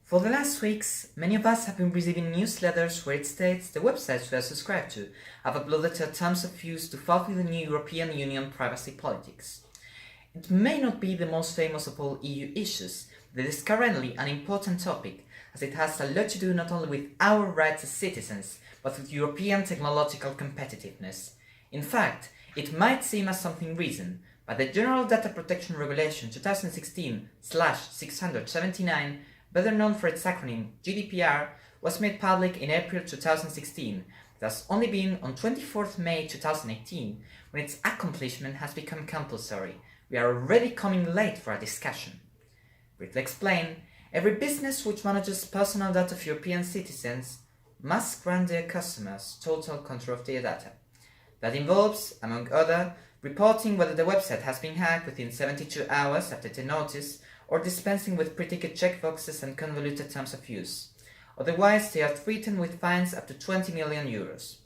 For the last weeks, many of us have been receiving newsletters where it states the websites we are subscribed to have uploaded their terms of use to fulfill the new European Union privacy politics. It may not be the most famous of all EU issues, but it is currently an important topic, as it has a lot to do not only with our rights as citizens, but with European technological competitiveness. In fact, it might seem as something recent, but the General Data Protection Regulation 2016/679, better known for its acronym GDPR, was made public in April 2016, thus only been on 24th May 2018, when its accomplishment has become compulsory. We are already coming late for a discussion. Briefly explained, every business which manages personal data of European citizens must grant their customers total control of their data. That involves, among other, reporting whether the website has been hacked within 72 hours after the notice, or dispensing with pre-ticket checkboxes and convoluted terms of use. Otherwise, they are threatened with fines up to 20 million euros.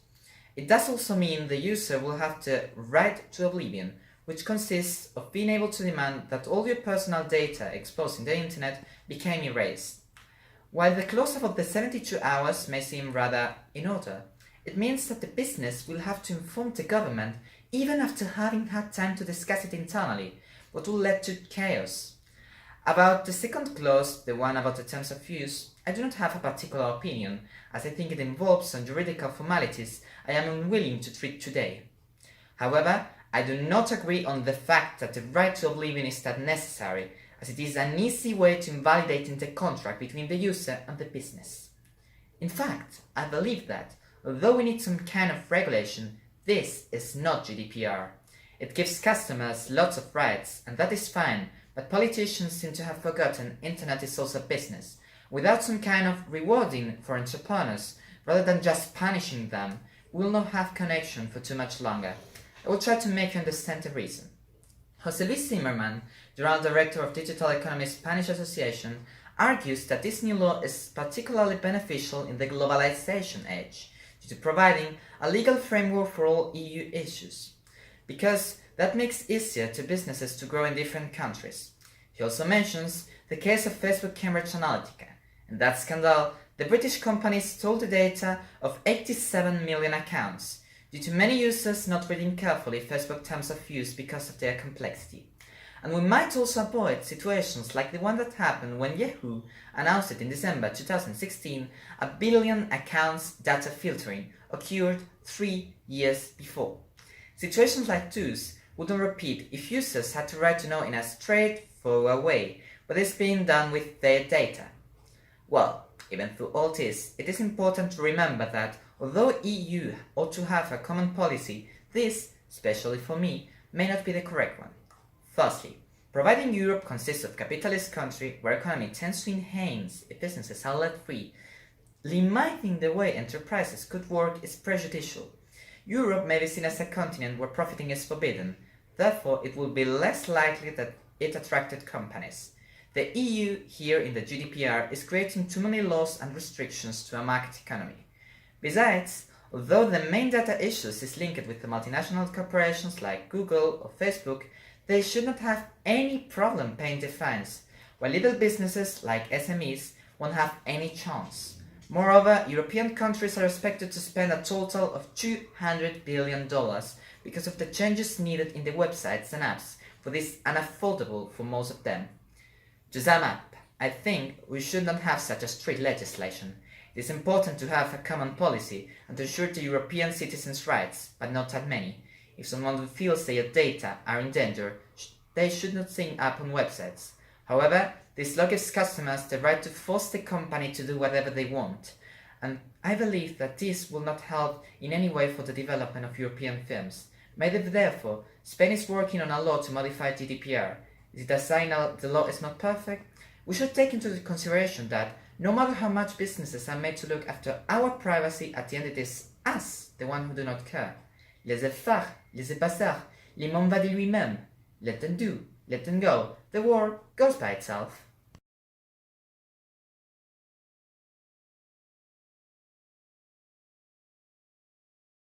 It does also mean the user will have the right to oblivion, which consists of being able to demand that all your personal data exposed in the internet become erased. While the clause about the 72 hours may seem rather in order, it means that the business will have to inform the government even after having had time to discuss it internally, what will lead to chaos. About the second clause, the one about the terms of use, I do not have a particular opinion, as I think it involves some juridical formalities I am unwilling to treat today. However, I do not agree on the fact that the right to oblivion is that necessary, as it is an easy way to invalidate the contract between the user and the business. In fact, I believe that, although we need some kind of regulation, this is not GDPR. It gives customers lots of rights, and that is fine, but politicians seem to have forgotten internet is also business. Without some kind of rewarding for entrepreneurs, rather than just punishing them, we will not have connection for too much longer. I will try to make you understand the reason. José Luis Zimmerman, General Director of Digital Economy Spanish Association, argues that this new law is particularly beneficial in the globalization age, due to providing a legal framework for all EU issues, because that makes it easier to businesses to grow in different countries. He also mentions the case of Facebook Cambridge Analytica. In that scandal, the British company stole the data of 87 million accounts, due to many users not reading carefully Facebook terms of use because of their complexity. And we might also avoid situations like the one that happened when Yahoo announced it in December 2016, a billion accounts data filtering occurred 3 years before. Situations like those wouldn't repeat if users had the right to know in a straightforward way what is being done with their data. Well, even through all this, it is important to remember that although EU ought to have a common policy, this, especially for me, may not be the correct one. Firstly, providing Europe consists of capitalist country where economy tends to enhance if businesses are let free, limiting the way enterprises could work is prejudicial. Europe may be seen as a continent where profiting is forbidden, therefore it will be less likely that it attracted companies. The EU here in the GDPR is creating too many laws and restrictions to a market economy. Besides, although the main data issues is linked with the multinational corporations like Google or Facebook, they should not have any problem paying the fines, while little businesses like SMEs won't have any chance. Moreover, European countries are expected to spend a total of $200 billion because of the changes needed in the websites and apps for this unaffordable for most of them. To sum up, I think we should not have such a strict legislation. It is important to have a common policy and to ensure the European citizens' rights, but not that many. If someone feels their data are in danger, they should not sign up on websites. However, this law gives customers the right to force the company to do whatever they want, and I believe that this will not help in any way for the development of European firms. Maybe therefore, Spain is working on a law to modify GDPR. Is it a signal the law is not perfect? We should take into consideration that no matter how much businesses are made to look after our privacy, at the end it is us, the one who do not care. Laissez faire, laissez passer, le monde va de lui-même. Let them do, let them go, the world goes by itself.